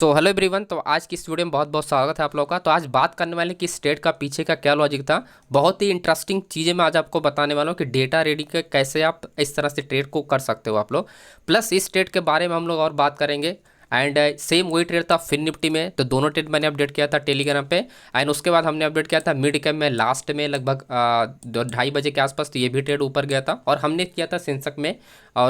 तो hello everyone. तो आज की इस वीडियो में बहुत बहुत स्वागत है आप लोगों का। तो आज बात करने वाले कि स्टेट का पीछे का क्या लॉजिक था। बहुत ही इंटरेस्टिंग चीज़ें मैं आज आपको बताने वाला हूँ कि डेटा रेडी के कैसे आप इस तरह से ट्रेड को कर सकते हो आप लोग। प्लस इस ट्रेड के बारे में हम लोग और बात करेंगे। एंड सेम वही ट्रेड था फिन निफ्टी में। तो दोनों ट्रेड मैंने अपडेट किया था टेलीग्राम पे। एंड उसके बाद हमने अपडेट किया था मिड कैप में लास्ट में लगभग 2:30 बजे के आसपास। तो ये भी ट्रेड ऊपर गया था और हमने किया था सेंसेक में।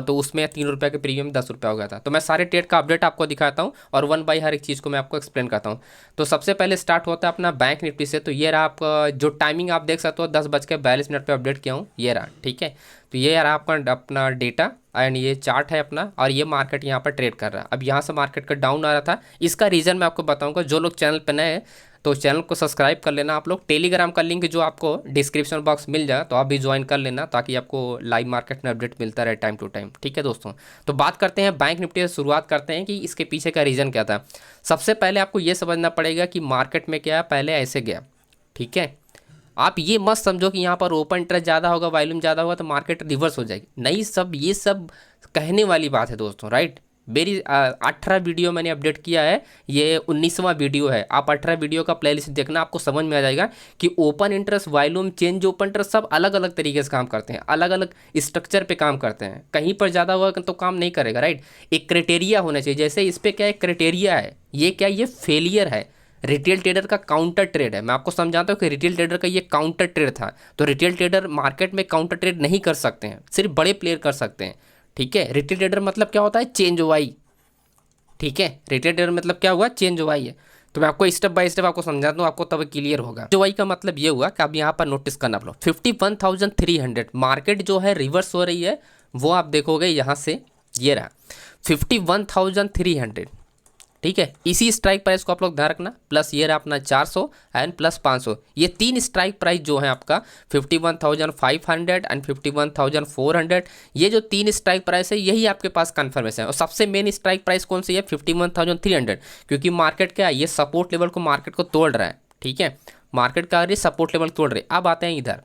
तो उसमें 3 रुपये के प्रीमियम 10 रुपये हो गया था। तो मैं सारे ट्रेड का अपडेट आपको दिखाता हूँ और वन बाई हर एक चीज़ को मैं आपको एक्सप्लेन करता हूँ। तो सबसे पहले स्टार्ट होता है अपना बैंक निफ्टी से। तो ये रहा आपका जो टाइमिंग आप देख सकते हो 10:42 पे अपडेट किया हूँ, ये रहा। ठीक है, तो ये रहा आपका अपना डेटा एंड ये चार्ट है अपना। और ये मार्केट यहाँ पर ट्रेड कर रहा है। अब यहाँ से मार्केट का डाउन आ रहा था, इसका रीज़न मैं आपको बताऊंगा। जो लोग चैनल पर नए हैं तो चैनल को सब्सक्राइब कर लेना आप लोग। टेलीग्राम का लिंक जो आपको डिस्क्रिप्शन बॉक्स मिल जाए तो आप भी ज्वाइन कर लेना, ताकि आपको लाइव मार्केट में अपडेट मिलता रहे टाइम टू टाइम। ठीक है दोस्तों, तो बात करते हैं बैंक निफ्टी से। शुरुआत करते हैं कि इसके पीछे का रीज़न क्या था। सबसे पहले आपको ये समझना पड़ेगा कि मार्केट में क्या है, पहले ऐसे गया। ठीक है, आप ये मत समझो कि यहाँ पर ओपन इंटरेस्ट ज़्यादा होगा, वॉल्यूम ज़्यादा होगा तो मार्केट रिवर्स हो जाएगी। नहीं, सब ये सब कहने वाली बात है दोस्तों, राइट। मेरी 18 वीडियो मैंने अपडेट किया है, ये 19वां वीडियो है। आप 18 वीडियो का प्लेलिस्ट देखना, आपको समझ में आ जाएगा कि open interest, volume, change open interest सब अलग अलग तरीके से काम करते हैं, अलग अलग स्ट्रक्चर पे काम करते हैं। कहीं पर ज़्यादा होगा तो काम नहीं करेगा, राइट। एक क्राइटेरिया होना चाहिए। जैसे इस पर क्या एक क्राइटेरिया है, ये क्या, ये फेलियर है। रिटेल ट्रेडर का काउंटर ट्रेड है। मैं आपको समझाता हूँ कि रिटेल ट्रेडर का ये काउंटर ट्रेड था। तो रिटेल ट्रेडर मार्केट में काउंटर ट्रेड नहीं कर सकते हैं, सिर्फ बड़े प्लेयर कर सकते हैं। ठीक है, रिटेल ट्रेडर मतलब क्या होता है, चेंज ओवाई। ठीक है, रिटेल ट्रेडर मतलब क्या हुआ, चेंज ओवाई है। तो मैं आपको स्टेप बाय स्टेप आपको समझाता हूँ, आपको तब क्लियर होगा। जो वाई का मतलब ये हुआ कि अब यहाँ पर नोटिस करना आप लोग 51,300 मार्केट जो है रिवर्स हो रही है। वो आप देखोगे यहाँ से, ये रहा 51,300। ठीक है, इसी स्ट्राइक प्राइस को आप लोग ध्यान रखना। प्लस ये रहा अपना 400 एंड प्लस 500। ये तीन स्ट्राइक प्राइस जो है आपका 51,500 एंड 51,400। ये जो तीन स्ट्राइक प्राइस है यही आपके पास कन्फर्मेशन है। और सबसे मेन स्ट्राइक प्राइस कौन सी है, 51,300। क्योंकि मार्केट क्या है, ये सपोर्ट लेवल को मार्केट को तोड़ रहा है। ठीक है, मार्केट का ये सपोर्ट लेवल तोड़ रहे। अब आते हैं इधर,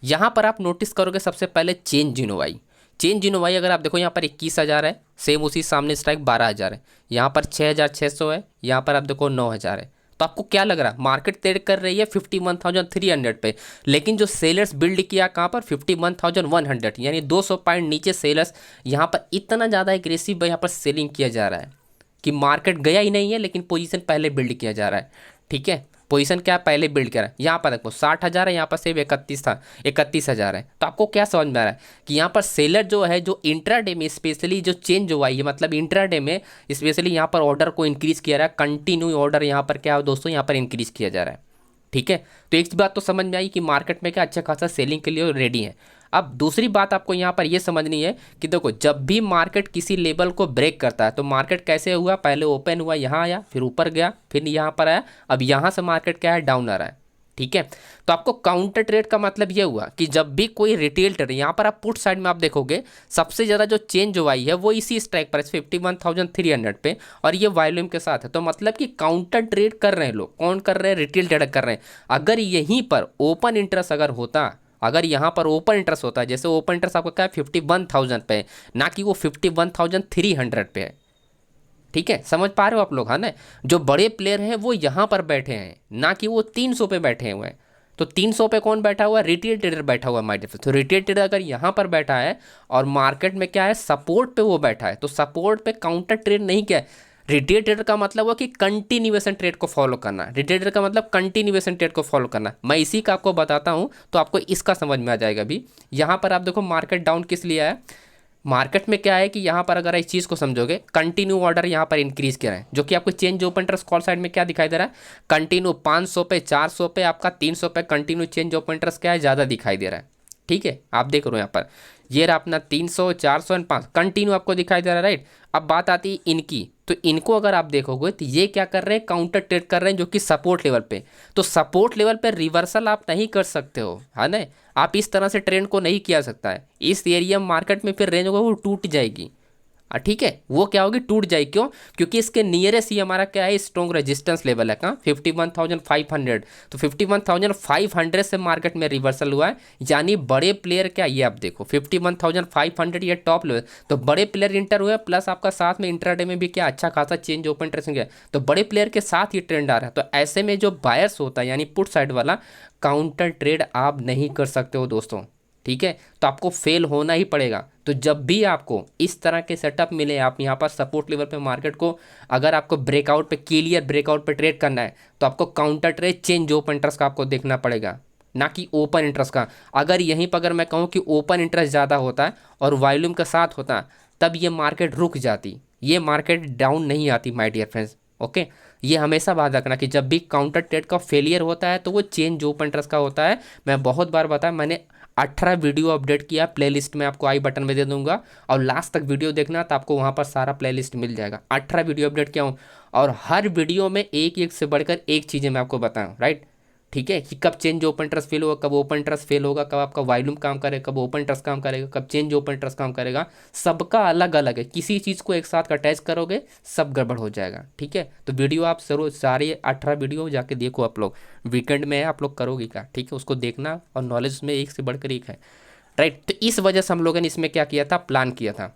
यहाँ पर आप नोटिस करोगे सबसे पहले चेंज जिनोवाई। चेंज जिनोवाई अगर आप देखो यहाँ पर 21,000 है, सेम उसी सामने स्ट्राइक 12,000 है, यहाँ पर 6,600 है, यहाँ पर आप देखो 9,000 है। तो आपको क्या लग रहा है, मार्केट ट्रेड कर रही है 51,300 पे, लेकिन जो सेलर्स बिल्ड किया कहाँ पर, 51,100, यानी 200 पॉइंट नीचे सेलर्स यहाँ पर इतना ज़्यादा एग्रेसिव यहाँ पर सेलिंग किया जा रहा है कि मार्केट गया ही नहीं है, लेकिन पोजीशन पहले बिल्ड किया जा रहा है। ठीक है, पोजीशन क्या पहले बिल्ड करा है। यहाँ पर देखो 60,000 है, यहाँ पर सिर्फ 31 था, 31,000 है। तो आपको क्या समझ में आ रहा है कि यहाँ पर सेलर जो है, जो इंट्राडे में स्पेशली जो चेंज हुआ है, मतलब इंट्राडे में स्पेशली यहाँ पर ऑर्डर को इंक्रीज किया रहा है। कंटिन्यू ऑर्डर यहाँ पर क्या है दोस्तों, यहाँ पर इंक्रीज किया जा रहा है। ठीक है, तो एक बात तो समझ में आई कि मार्केट में क्या अच्छा खासा सेलिंग के लिए रेडी है। अब दूसरी बात आपको यहाँ पर ये समझनी है कि देखो, जब भी मार्केट किसी लेवल को ब्रेक करता है तो मार्केट कैसे हुआ, पहले ओपन हुआ, यहाँ आया, फिर ऊपर गया, फिर यहाँ पर आया, अब यहाँ से मार्केट क्या है, डाउन आ रहा है। ठीक है, तो आपको काउंटर ट्रेड का मतलब ये हुआ कि जब भी कोई रिटेल ट्रेड, यहाँ पर आप पुट साइड में आप देखोगे सबसे ज़्यादा जो चेंज हुई है वो इसी स्ट्राइक प्राइस 51,300 पे, और ये वॉल्यूम के साथ है। तो मतलब कि काउंटर ट्रेड कर रहे हैं लोग। कौन कर रहे हैं, रिटेल ट्रेडर कर रहे हैं। अगर यहीं पर ओपन इंटरेस्ट अगर होता, अगर यहाँ पर ओपन इंटरेस्ट होता है, जैसे ओपन इंटरेस्ट आपका क्या है 51,000 पे, ना कि वो 51,300 पे है। ठीक है, समझ पा रहे हो आप लोग, है ना। जो बड़े प्लेयर हैं वो यहाँ पर बैठे हैं, ना कि वो 300 पे बैठे हुए हैं। तो 300 पे कौन बैठा हुआ है, रिटेल ट्रेडर बैठा हुआ है, माय डियर। तो रिटेल ट्रेडर अगर यहाँ पर बैठा है और मार्केट में क्या है, सपोर्ट पे वो बैठा है, तो सपोर्ट पे काउंटर ट्रेड नहीं किया है। रिटेल ट्रेडर का मतलब हुआ कि कंटिन्यूएशन ट्रेड को फॉलो करना। रिटेल ट्रेडर का मतलब कंटिन्यूएशन ट्रेड को फॉलो करना। मैं इसी का आपको बताता हूँ तो आपको इसका समझ में आ जाएगा भी। यहाँ पर आप देखो मार्केट डाउन किस लिए है। मार्केट में क्या है कि यहाँ पर अगर इस चीज़ को समझोगे, कंटिन्यू ऑर्डर यहाँ पर इंक्रीज किया है, जो कि आपको change open interest call side में क्या दिखाई दे रहा है, कंटिन्यू 500 पे, 400 पे, आपका 300 पे कंटिन्यू चेंज ओपन इंटरेस्ट क्या है, ज़्यादा दिखाई दे रहा है। ठीक है, आप देख रहे हो यहाँ पर ये रहा अपना 300, 400 एंड 5 कंटिन्यू आपको दिखाई दे रहा है, राइट। अब बात आती है इनकी, तो इनको अगर आप देखोगे तो ये क्या कर रहे हैं, काउंटर ट्रेड कर रहे हैं, जो कि सपोर्ट लेवल पे। तो सपोर्ट लेवल पे रिवर्सल आप नहीं कर सकते हो, है ना। आप इस तरह से ट्रेंड को नहीं किया सकता है। इस एरिया मार्केट में फिर रेंज होगा वो टूट जाएगी। ठीक है, वो क्या होगी, टूट जाएगी। क्यों? क्योंकि इसके नियरेस्ट ही हमारा क्या है, स्ट्रॉन्ग रेजिस्टेंस लेवल है कहाँ, 51,500। तो 51,500 से मार्केट में रिवर्सल हुआ है, यानी बड़े प्लेयर क्या, ये आप देखो 51,500 ये टॉप लेवल, तो बड़े प्लेयर इंटर हुए, प्लस आपका साथ में इंट्राडे में भी क्या अच्छा खासा चेंज ओपन ट्रेसिंग है, तो बड़े प्लेयर के साथ ही ट्रेंड आ रहा है। तो ऐसे में जो बायर्स होता है यानी पुट साइड वाला, काउंटर ट्रेड आप नहीं कर सकते हो दोस्तों, ठीक है, तो आपको फेल होना ही पड़ेगा। तो जब भी आपको इस तरह के सेटअप मिले, आप यहाँ पर सपोर्ट लेवल पे मार्केट को, अगर आपको ब्रेकआउट पे, क्लियर ब्रेकआउट पे ट्रेड करना है, तो आपको counter trade change open interest का आपको देखना पड़ेगा, ना कि ओपन इंटरेस्ट का। अगर यहीं पर अगर मैं कहूँ कि ओपन इंटरेस्ट ज़्यादा होता है और वॉल्यूम के साथ होता, तब ये मार्केट रुक जाती, ये मार्केट डाउन नहीं आती माय डियर फ्रेंड्स। ओके, ये हमेशा बात रखना कि जब भी काउंटर ट्रेड का फेलियर होता है तो वो चेंज ओपन इंटरेस्ट का होता है। मैं बहुत बार बताया, मैंने 18 वीडियो अपडेट किया, प्लेलिस्ट में आपको आई बटन में दे दूंगा, और लास्ट तक वीडियो देखना तो आपको वहाँ पर सारा प्लेलिस्ट मिल जाएगा। 18 वीडियो अपडेट किया हूँ, और हर वीडियो में एक एक से बढ़कर एक चीज़ें मैं आपको बताऊँ, राइट, ठीक है, कि कब चेंज ओपन ट्रस्ट फेल होगा, कब ओपन ट्रस्ट फेल होगा, कब आपका वॉल्यूम काम करेगा, कब ओपन ट्रस्ट काम करेगा, कब चेंज ओपन ट्रस्ट काम करेगा, सबका अलग अलग है। किसी चीज़ को एक साथ अटैच करोगे सब गड़बड़ हो जाएगा, ठीक है। तो वीडियो आप जरूर सारे 18 वीडियो जाके देखो, आप लोग वीकेंड में है, आप लोग करोगे क्या, ठीक है, उसको देखना, और नॉलेज में एक से बढ़कर एक है, राइट। तो इस वजह से हम लोगों ने इसमें क्या किया था, प्लान किया था,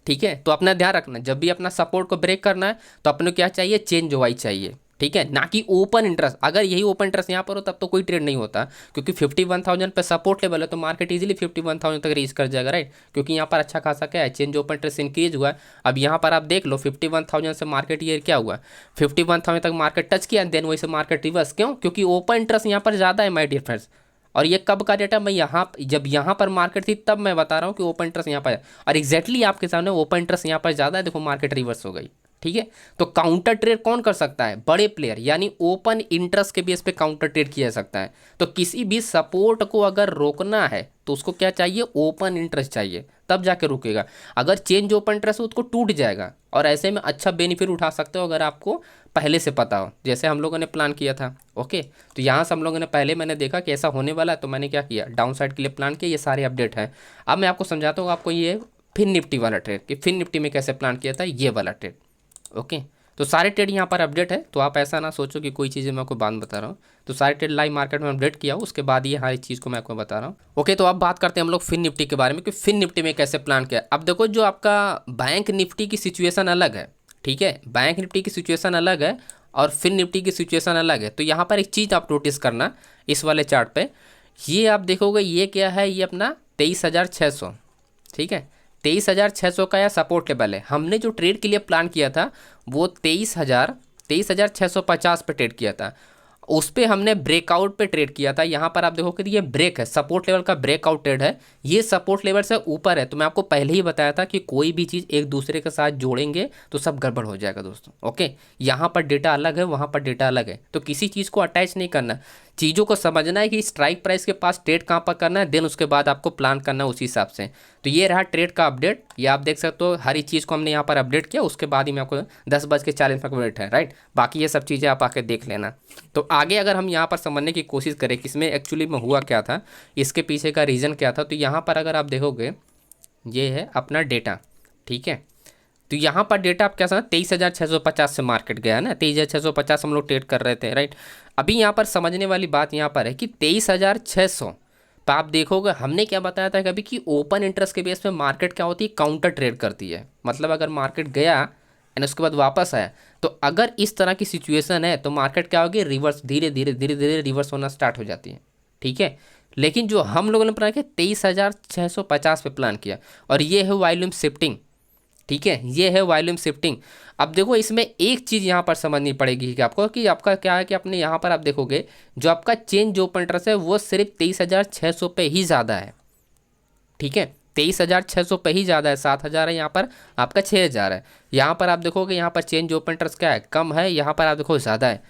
ठीक है। तो अपना ध्यान रखना, जब भी अपना सपोर्ट को ब्रेक करना है तो अपने क्या चाहिए, चेंज ओवाई चाहिए, ठीक है, ना कि ओपन इंटरेस्ट। अगर यही ओपन इंटरेस्ट यहाँ पर हो तब तो कोई ट्रेड नहीं होता, क्योंकि 51,000 पे सपोर्ट लेवल है, तो मार्केट इजीली 51,000 तक रीच कर जाएगा, राइट, क्योंकि यहाँ पर अच्छा खासा क्या है, चेंज ओपन इंटरेस्ट इंक्रीज हुआ है। अब यहाँ पर आप देख लो 51,000 से मार्केट ये क्या हुआ, 51,000 तक मार्केट टच किया, देन वही से मार्केट रिवर्स। क्यों? क्योंकि ओपन इंटरेस्ट यहाँ पर ज़्यादा है माय डियर फ्रेंड्स। और ये कब का डेटा, मैं यहाँ जब यहाँ पर मार्केट थी तब मैं बता रहा हूँ कि ओपन इंटरेस्ट यहाँ पर है, और एग्जैक्टली आपके सामने ओपन इंटरेस्ट यहाँ पर ज़्यादा है, देखो मार्केट रिवर्स हो गई, ठीक है। तो काउंटर ट्रेड कौन कर सकता है, बड़े प्लेयर, यानी ओपन इंटरेस्ट के बेस पे काउंटर ट्रेड किया जा सकता है। तो किसी भी सपोर्ट को अगर रोकना है तो उसको क्या चाहिए, ओपन इंटरेस्ट चाहिए, तब जाके रुकेगा। अगर चेंज ओपन इंटरेस्ट हो उसको टूट जाएगा, और ऐसे में अच्छा बेनिफिट उठा सकते हो अगर आपको पहले से पता हो, जैसे हम लोगों ने प्लान किया था। ओके, तो यहाँ से हम लोगों ने पहले मैंने देखा कि ऐसा होने वाला है, तो मैंने क्या किया, डाउन साइड के लिए प्लान किया, ये सारे अपडेट है। अब मैं आपको समझाता हूँ आपको ये फिन निफ्टी वाला ट्रेड, कि फिन निफ्टी में कैसे प्लान किया था ये वाला ट्रेड। ओके, तो सारे ट्रेड यहाँ पर अपडेट है, तो आप ऐसा ना सोचो कि कोई चीज़ें मैं आपको बाद में बता रहा हूँ। तो सारे ट्रेड लाइव मार्केट में अपडेट किया, उसके बाद ये हर चीज़ को मैं आपको बता रहा हूँ। ओके, तो अब बात करते हैं हम लोग फिन निफ्टी के बारे में कि फिन निफ्टी में कैसे प्लान किया। अब देखो, जो आपका बैंक निफ्टी की सिचुएशन अलग है, ठीक है, बैंक निफ्टी की सिचुएशन अलग है और फिन निफ्टी की सिचुएशन अलग है। तो यहाँ पर एक चीज़ आप नोटिस करना, इस वाले चार्ट पे ये आप देखोगे, ये क्या है, ये अपना 23,600, ठीक है, 23,600 का यह सपोर्ट लेवल है। हमने जो ट्रेड के लिए प्लान किया था वो 23,650 पे ट्रेड किया था, उस पर हमने ब्रेकआउट पे ट्रेड किया था। यहाँ पर आप देखो कि ये ब्रेक है, सपोर्ट लेवल का ब्रेकआउट ट्रेड है, ये सपोर्ट लेवल से ऊपर है। तो मैं आपको पहले ही बताया था कि कोई भी चीज़ एक दूसरे के साथ जोड़ेंगे तो सब गड़बड़ हो जाएगा दोस्तों। ओके, यहाँ पर डेटा अलग है, वहाँ पर डेटा अलग है, तो किसी चीज़ को अटैच नहीं करना, चीज़ों को समझना है कि स्ट्राइक प्राइस के पास ट्रेड कहाँ पर करना है, देन उसके बाद आपको प्लान करना है उसी हिसाब से। तो ये रहा ट्रेड का अपडेट, ये आप देख सकते हो, हर एक चीज़ को हमने यहाँ पर अपडेट किया, उसके बाद ही मैं आपको 10:40 का वेट है, राइट, बाकी ये सब चीज़ें आप आके देख लेना। तो आगे अगर हम यहाँ पर समझने की कोशिश करें कि इसमें एक्चुअली में हुआ क्या था, इसके पीछे का रीज़न क्या था, तो यहाँ पर अगर आप देखोगे ये है अपना डेटा, ठीक है। तो यहाँ पर डेटा आप क्या समझ, 23,650 से मार्केट गया है ना, 23,650 हम लोग ट्रेड कर रहे थे, राइट। अभी यहाँ पर समझने वाली बात यहाँ पर है कि 23,600 पर आप देखोगे हमने क्या बताया था कभी कि ओपन इंटरेस्ट के बेस पे मार्केट क्या होती है, काउंटर ट्रेड करती है। मतलब अगर मार्केट गया एंड उसके बाद वापस आया, तो अगर इस तरह की सिचुएशन है तो मार्केट क्या होगी, रिवर्स, धीरे धीरे धीरे धीरे रिवर्स होना स्टार्ट हो जाती है, ठीक है। लेकिन जो हम लोगों ने प्लान किया 23,650 पे प्लान किया, और ये है वॉल्यूम शिफ्टिंग, ठीक है, ये है वॉल्यूम शिफ्टिंग। अब देखो इसमें एक चीज़ यहाँ पर समझनी पड़ेगी कि आपको, कि आपका क्या है कि अपने यहाँ पर आप देखोगे जो आपका चेंज ओपन इंटरेस्ट है वो सिर्फ 23,600 पे ही ज़्यादा है, ठीक है, 23,600 पे ही ज़्यादा है, 7,000 है, यहाँ पर आपका 6,000 है। यहाँ पर आप देखोगे यहाँ पर चेंज ओपन इंटरेस्ट क्या है, कम है, यहाँ पर आप देखो ज़्यादा है।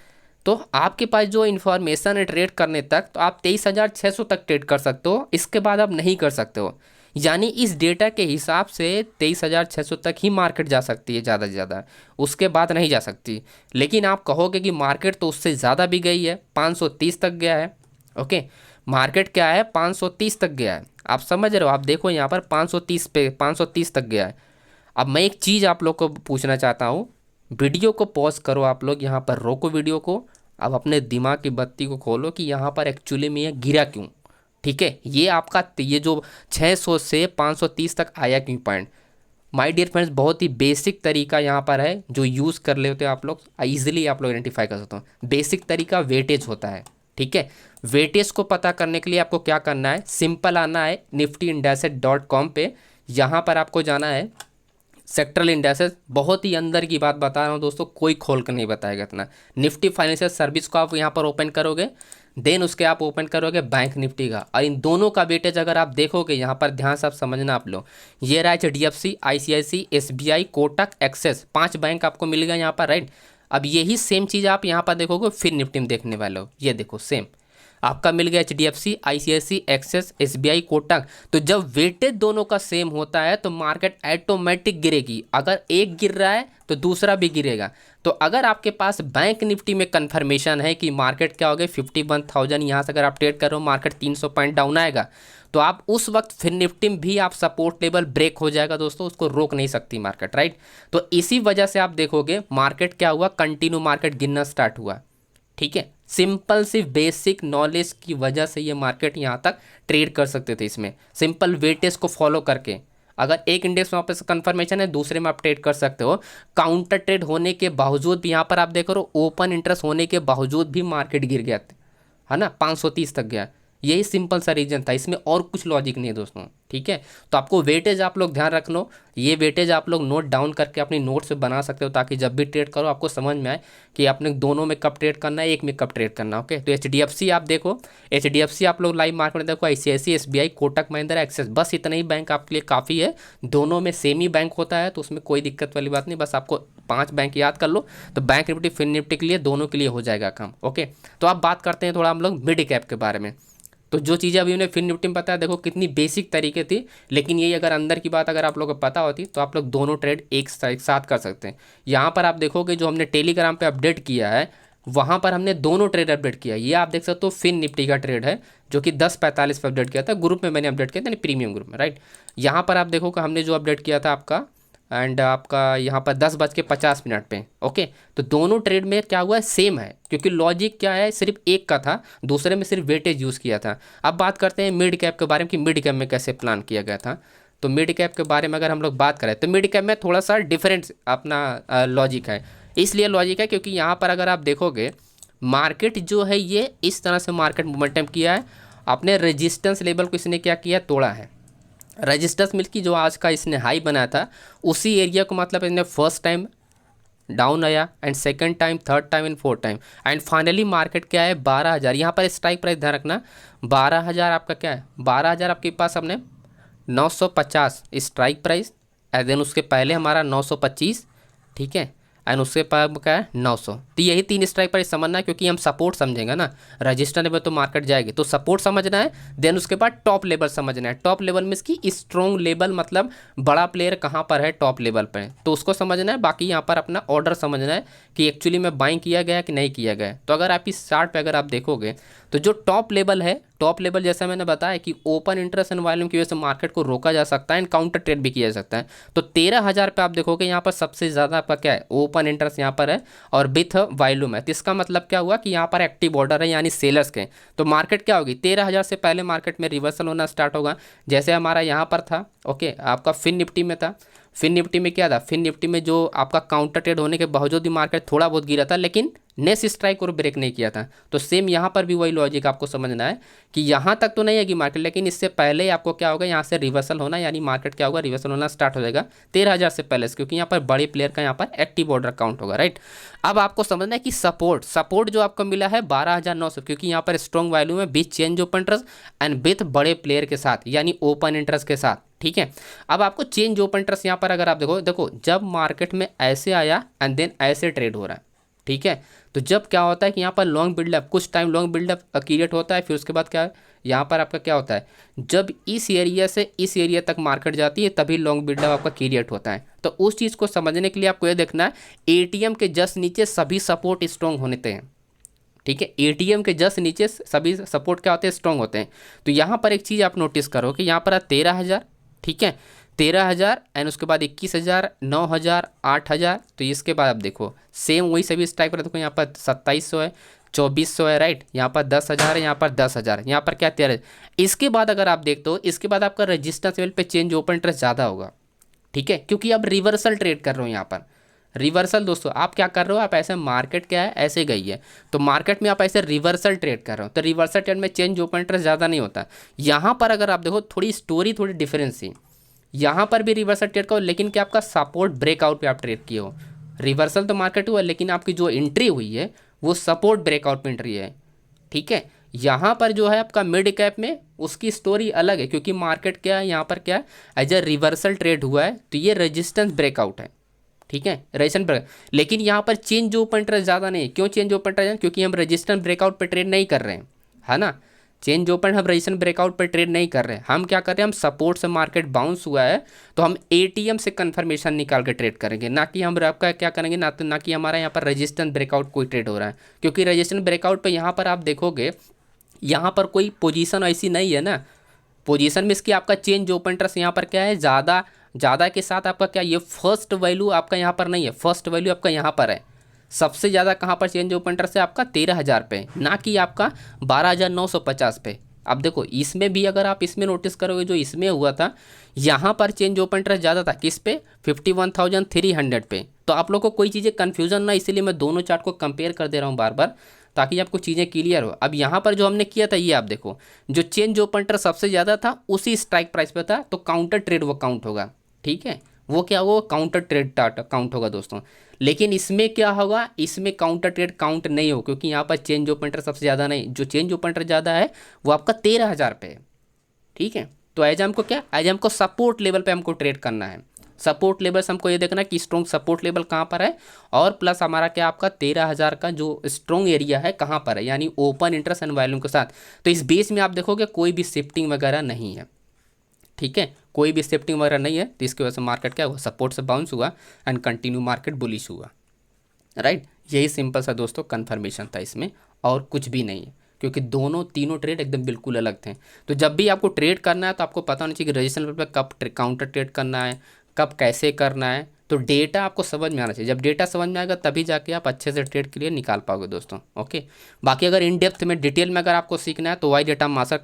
तो आपके पास जो इन्फॉर्मेशन है ट्रेड करने तक, तो आप 23,600 तक ट्रेड कर सकते हो, इसके बाद आप नहीं कर सकते हो। यानी इस डेटा के हिसाब से 23,600 तक ही मार्केट जा सकती है ज़्यादा से ज़्यादा, उसके बाद नहीं जा सकती। लेकिन आप कहोगे कि मार्केट तो उससे ज़्यादा भी गई है, 530 तक गया है। ओके, मार्केट क्या है, 530 तक गया है, आप समझ रहे हो, आप देखो यहाँ पर 530 पे 530 तक गया है। अब मैं एक चीज़ आप लोग को पूछना चाहता हूँ, वीडियो को पॉज करो, आप लोग यहाँ पर रोको वीडियो को, अब अपने दिमाग की बत्ती को खोलो कि यहाँ पर एक्चुअली में ये गिरा क्यों। ठीक है, ये आपका ये जो 600 से 530 तक आया क्यों पॉइंट। माय डियर फ्रेंड्स, बहुत ही बेसिक तरीका यहाँ पर है जो यूज़ कर लेते हो आप लोग, ईजिली आप लोग आइडेंटिफाई कर सकते हो। बेसिक तरीका वेटेज होता है। ठीक है, वेटेज को पता करने के लिए आपको क्या करना है, सिंपल आना है niftyindex.com पे, यहाँ पर आपको जाना है सेक्टरल इंडेक्सेस। बहुत ही अंदर की बात बता रहा हूँ दोस्तों, कोई खोल कर नहीं बताएगा इतना। निफ्टी फाइनेंशियल सर्विस को आप यहाँ पर ओपन करोगे, देन उसके आप ओपन करोगे बैंक निफ्टी का, और इन दोनों का वेटेज अगर आप देखोगे यहाँ पर, ध्यान से आप समझना आप लोग, ये रहा HDFC, ICICI, SBI, Kotak, Axis, 5 bank आपको मिल गया यहाँ पर, राइट। अब यही सेम चीज़ आप यहाँ पर देखोगे फिर निफ्टी में देखने वाले हो, ये देखो सेम आपका मिल गया HDFC, ICICI, Axis, SBI, Kotak. तो जब वेटेज दोनों का सेम होता है तो मार्केट ऑटोमेटिक गिरेगी, अगर एक गिर रहा है तो दूसरा भी गिरेगा। तो अगर आपके पास बैंक निफ्टी में कंफर्मेशन है कि मार्केट क्या हो गया 51,000, यहाँ से अगर आप ट्रेड करो मार्केट 300 पॉइंट डाउन आएगा, तो आप उस वक्त फिर निफ्टी में भी आप सपोर्ट लेवल ब्रेक हो जाएगा दोस्तों, उसको रोक नहीं सकती मार्केट, राइट। तो इसी वजह से आप देखोगे मार्केट क्या हुआ, कंटिन्यू मार्केट गिरना स्टार्ट हुआ। ठीक है, सिंपल सी बेसिक नॉलेज की वजह से ये मार्केट यहाँ तक ट्रेड कर सकते थे इसमें, सिंपल वेटेज को फॉलो करके। अगर एक इंडेक्स में वापस कंफर्मेशन है, दूसरे में आप ट्रेड कर सकते हो। काउंटर ट्रेड होने के बावजूद भी यहाँ पर आप देख रहे हो, ओपन इंटरेस्ट होने के बावजूद भी मार्केट गिर गया है ना, 530 तक गया। यही सिंपल सा रीजन था, इसमें और कुछ लॉजिक नहीं है दोस्तों। ठीक है, तो आपको वेटेज आप लोग ध्यान रख लो, ये वेटेज आप लोग नोट डाउन करके अपनी नोट्स में बना सकते हो, ताकि जब भी ट्रेड करो आपको समझ में आए कि आपने दोनों में कब ट्रेड करना है, एक में कब ट्रेड करना है। ओके, तो HDFC आप देखो, HDFC आप लोग लाइव मार्केट में देखो, ICICI, SBI, Kotak Mahindra, Axis, बस इतना ही बैंक आपके लिए काफ़ी है। दोनों में सेम ही बैंक होता है, तो उसमें कोई दिक्कत वाली बात नहीं, बस आपको 5 बैंक याद कर लो, तो बैंक निफ्टी फिन निफ्टी के लिए दोनों के लिए हो जाएगा काम। ओके, तो आप बात करते हैं थोड़ा हम लोग मिड कैप के बारे में। तो जो चीज़ें अभी उन्हें फिन निफ्टी में पता है, देखो कितनी बेसिक तरीके थी, लेकिन यही अगर अंदर की बात अगर आप लोगों को पता होती तो आप लोग दोनों ट्रेड एक साथ कर सकते हैं। यहाँ पर आप देखोगे जो हमने टेलीग्राम पे अपडेट किया है, वहाँ पर हमने दोनों ट्रेड अपडेट किया है। ये आप देख सकते हो फिन निफ्टी का ट्रेड है, जो कि 10:45 पे अपडेट किया था, ग्रुप में मैंने अपडेट किया था, यानी प्रीमियम ग्रुप में, राइट। यहाँ पर आप देखोगे हमने जो अपडेट किया था आपका, एंड आपका यहाँ पर 10:50 पे। ओके, तो दोनों ट्रेड में क्या हुआ है, सेम है, क्योंकि लॉजिक क्या है, सिर्फ एक का था, दूसरे में सिर्फ वेटेज यूज़ किया था। अब बात करते हैं मिड कैप के बारे में कि मिड कैप में कैसे प्लान किया गया था। तो मिड कैप के बारे में अगर हम लोग बात करें तो मिड कैप में थोड़ा सा डिफरेंट अपना लॉजिक है। इसलिए लॉजिक है क्योंकि यहाँ पर अगर आप देखोगे मार्केट जो है ये इस तरह से मार्केट मोमेंटम किया है, अपने रेजिस्टेंस लेवल को इसने क्या किया, तोड़ा है। रजिस्टर्स मिल की जो आज का इसने हाई बनाया था, उसी एरिया को मतलब इसने फर्स्ट टाइम डाउन आया, and second time, third time and fourth time, and finally market क्या है 12,000। यहाँ पर स्ट्राइक प्राइस ध्यान रखना, 12,000 आपका क्या है, 12,000 आपके पास हमने 950 स्ट्राइक प्राइस, एंड देन उसके पहले हमारा 925, ठीक है, एंड उसके पास क्या है 900। तो यही 3 स्ट्राइक प्राइस समझना है, क्योंकि हम सपोर्ट समझेंगे ना, रजिस्टर लेवल तो मार्केट जाएगी, तो सपोर्ट समझना है, देन उसके बाद टॉप लेवल समझना है। टॉप लेवल में इसकी स्ट्रॉन्ग लेवल मतलब बड़ा प्लेयर कहाँ पर है टॉप लेवल पर, तो उसको समझना है। बाकी यहाँ पर अपना ऑर्डर समझना है कि एक्चुअली में बाइंग किया गया कि नहीं किया गया। तो अगर आप इस चार्ट पर अगर आप देखोगे तो जो टॉप लेवल है, टॉप लेवल जैसा मैंने बताया कि ओपन इंटरेस्ट एनवायरनमेंट की वजह से मार्केट को रोका जा सकता है एंड काउंटर ट्रेड भी किया जा सकता है। तो 13,000 पे आप देखोगे यहाँ पर सबसे ज़्यादा आपका क्या है, ओपन इंटरेस्ट यहाँ पर है और विथ वॉल्यूम है। तो इसका मतलब क्या हुआ कि यहाँ पर एक्टिव ऑर्डर है, यानी सेलर्स के। तो मार्केट क्या होगी, 13,000 से पहले मार्केट में रिवर्सल होना स्टार्ट होगा, जैसे हमारा यहाँ पर था। ओके, आपका फिन निफ्टी में था, फिन निफ्टी में क्या था, फिन निफ्टी में जो आपका काउंटर ट्रेड होने के बावजूद भी मार्केट थोड़ा बहुत गिरा था, लेकिन नेक्स्ट स्ट्राइक और ब्रेक नहीं किया था। तो सेम यहाँ पर भी वही लॉजिक आपको समझना है कि यहाँ तक तो नहीं है कि मार्केट, लेकिन इससे पहले आपको क्या होगा, यहाँ से रिवर्सल होना, यानी मार्केट क्या होगा, रिवर्सल होना स्टार्ट हो जाएगा 13,000 से पहले, क्योंकि यहाँ पर बड़े प्लेयर का यहाँ पर एक्टिव ऑर्डर काउंट होगा, राइट। अब आपको समझना है कि सपोर्ट जो आपको मिला है 12,900, क्योंकि यहाँ पर स्ट्रॉन्ग वैल्यू में बीच change open interest and with बड़े प्लेयर के साथ, यानी ओपन इंटरेस्ट के साथ, ठीक है। अब आपको चेंज ओपन इंटरेस्ट यहाँ पर अगर आप देखो जब मार्केट में ऐसे आया एंड देन ऐसे ट्रेड हो रहा है, ठीक है। तो जब क्या होता है कि यहाँ पर लॉन्ग बिल्डअप, कुछ टाइम लॉन्ग बिल्डअप क्रिएट होता है, फिर उसके बाद क्या है, यहाँ पर आपका क्या होता है, जब इस एरिया से इस एरिया तक मार्केट जाती है तभी लॉन्ग बिल्डअप आपका क्रिएट होता है। तो उस चीज़ को समझने के लिए आपको ये देखना है, एटीएम के जस्ट नीचे सभी सपोर्ट स्ट्रॉन्ग होते हैं, ठीक है। एटीएम के जस्ट नीचे सभी सपोर्ट क्या होते हैं, स्ट्रॉन्ग होते हैं। तो यहाँ पर एक चीज़ आप नोटिस करो कि यहाँ पर 13,000, ठीक है, 13,000 एंड उसके बाद 21,000, 9,000, 8,000। तो इसके बाद आप देखो सेम वही सभी स्ट्राइक पर, देखो यहाँ पर 2,700 है, 2,400 है, राइट। यहाँ पर 10,000 है, यहाँ पर 10,000, यहाँ पर क्या 13। इसके बाद अगर आप देखते हो, इसके बाद आपका रजिस्टेंस लेवल पे चेंज ओपन इंटरेस्ट ज़्यादा होगा, ठीक है, क्योंकि आप रिवर्सल ट्रेड कर रहे हो यहाँ पर। रिवर्सल दोस्तों आप क्या कर रहे हो, आप ऐसे मार्केट क्या है ऐसे गई है, तो मार्केट में आप ऐसे रिवर्सल ट्रेड कर रहे हो, तो रिवर्सल ट्रेड में चेंज ओपन इंटरेस्ट ज़्यादा नहीं होता। यहाँ पर अगर आप देखो थोड़ी स्टोरी थोड़ी डिफरेंस थी, यहाँ पर भी रिवर्सल ट्रेड का हो, लेकिन क्या आपका सपोर्ट ब्रेकआउट पे आप ट्रेड किए हो। रिवर्सल तो मार्केट हुआ, लेकिन आपकी जो एंट्री हुई है वो सपोर्ट ब्रेकआउट पे एंट्री है, ठीक है। यहाँ पर जो है आपका मिड कैप में उसकी स्टोरी अलग है, क्योंकि मार्केट क्या है यहाँ पर क्या है एज ए रिवर्सल ट्रेड हुआ है, तो ये रेजिस्टेंस ब्रेकआउट है, ठीक है, रेजिस्टेंस ब्रेक। लेकिन यहाँ पर चेंज ओपन इंटरेस्ट ज़्यादा नहीं है। क्यों चेंज ओपन इंटरेस्ट? क्योंकि हम रेजिस्टेंस ब्रेकआउट पे ट्रेड नहीं कर रहे हैं, है ना। चेंज ओपन हम रेजिस्टेंस ब्रेकआउट पर ट्रेड नहीं कर रहे हैं, हम क्या कर रहे हैं, हम सपोर्ट से मार्केट बाउंस हुआ है तो हम एटीएम से कंफर्मेशन निकाल के ट्रेड करेंगे, ना कि हम आपका क्या करेंगे, ना कि हमारा यहाँ पर रेजिस्टेंस ब्रेकआउट कोई ट्रेड हो रहा है। क्योंकि रेजिस्टेंस ब्रेकआउट पे यहाँ पर आप देखोगे यहाँ पर कोई पोजीशन ऐसी नहीं है ना, पोजीशन में इसकी आपका चेंज ओपन इंटरेस्ट यहाँ पर क्या है ज़्यादा, ज़्यादा के साथ आपका क्या ये फर्स्ट वैल्यू आपका यहाँ पर नहीं है, फर्स्ट वैल्यू आपका यहाँ पर है। सबसे ज़्यादा कहाँ पर चेंज ओपन इंटरेस्ट है आपका 13,000 पे, ना कि आपका 12,950 पे। अब देखो इसमें भी अगर आप इसमें नोटिस करोगे जो इसमें हुआ था, यहाँ पर चेंज ओपन इंटरेस्ट ज़्यादा था, किस पे, 51,300 पे। तो आप लोग को कोई चीज़ें कन्फ्यूजन ना, इसीलिए मैं दोनों चार्ट को कंपेयर कर दे रहा हूँ बार बार, ताकि आपको चीज़ें क्लियर हो। अब यहाँ पर जो हमने किया था ये आप देखो, जो चेंज ओपन इंटरेस्ट सबसे ज़्यादा था उसी स्ट्राइक प्राइस पे था, तो काउंटर ट्रेड वो काउंट होगा, ठीक है, वो क्या होगा, काउंटर ट्रेड काउंट होगा दोस्तों। लेकिन इसमें क्या होगा, इसमें काउंटर ट्रेड काउंट नहीं हो, क्योंकि यहाँ पर चेंज ओपन इंटरेस्ट सबसे ज़्यादा नहीं, जो चेंज ओपन इंटरेस्ट ज़्यादा है वो आपका 13,000 पे है, ठीक है। तो एज हमको क्या, एज हमको सपोर्ट लेवल पे हमको ट्रेड करना है। सपोर्ट लेवल से हमको ये देखना है कि स्ट्रॉन्ग सपोर्ट लेवल कहाँ पर है, और प्लस हमारा क्या आपका 13,000 का जो स्ट्रॉन्ग एरिया है कहाँ पर है, यानी ओपन इंटरेस्ट एंड वॉल्यूम के साथ। तो इस बेस में आप देखोगे कोई भी शिफ्टिंग वगैरह नहीं है, ठीक है, कोई भी शिफ्टिंग वगैरह नहीं है, तो इसकी वजह से मार्केट क्या हुआ, सपोर्ट से बाउंस हुआ एंड कंटिन्यू मार्केट बुलिश हुआ, राइट। यही सिंपल सा दोस्तों कन्फर्मेशन था इसमें, और कुछ भी नहीं है, क्योंकि दोनों तीनों ट्रेड एकदम बिल्कुल अलग थे। तो जब भी आपको ट्रेड करना है तो आपको पता होना चाहिए कि रजिस्ट्रेशन लेवल पर कब काउंटर ट्रेड करना है, कब कैसे करना है, तो डेटा आपको समझ में आना चाहिए। जब डेटा समझ में आएगा तभी जाके आप अच्छे से ट्रेड के लिए निकाल पाओगे दोस्तों, ओके। बाकी अगर इन डेप्थ में डिटेल में अगर आपको सीखना है तो Y data master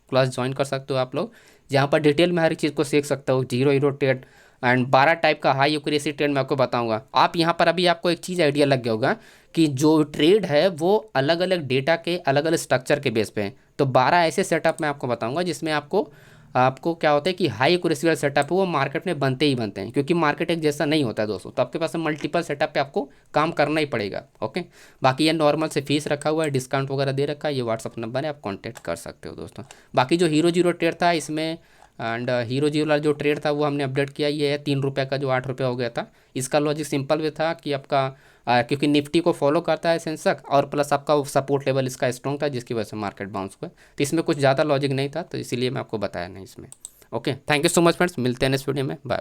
class join कर सकते हो आप लोग, जहाँ पर डिटेल में हर एक चीज़ को सीख सकते हो, zero hero trade and 12 type का हाई एक्यूरेसी ट्रेड मैं आपको बताऊंगा। आप यहाँ पर अभी आपको एक चीज़ आइडिया लग गया होगा कि जो ट्रेड है वो अलग अलग डेटा के अलग अलग स्ट्रक्चर के बेस पे है। तो 12 ऐसे सेटअप मैं आपको बताऊंगा जिसमें आपको आपको क्या होता है कि हाई एक्यूरेसी वाले सेटअप है वो मार्केट में बनते ही बनते हैं, क्योंकि मार्केट एक जैसा नहीं होता है दोस्तों, तो आपके पास मल्टीपल सेटअप पे आपको काम करना ही पड़ेगा, ओके। बाकी ये नॉर्मल से फीस रखा हुआ है, डिस्काउंट वगैरह दे रखा है, ये व्हाट्सअप नंबर है, आप कॉन्टैक्ट कर सकते हो दोस्तों। बाकी जो हीरो जीरो ट्रेड था इसमें, एंड हीरो जीरो वाला जो ट्रेड था वो हमने अपडेट किया, ये है 3 रुपये का जो 8 रुपये हो गया था। इसका लॉजिक सिंपल भी था कि आपका क्योंकि निफ्टी को फॉलो करता है सेंसेक्स, और प्लस आपका सपोर्ट लेवल इसका स्ट्रॉन्ग था जिसकी वजह से मार्केट बाउंस हुआ, तो इसमें कुछ ज़्यादा लॉजिक नहीं था, तो इसीलिए मैं आपको बताया नहीं इसमें, okay. Thank you so much friends, मिलते हैं नेक्स्ट वीडियो में, बाय।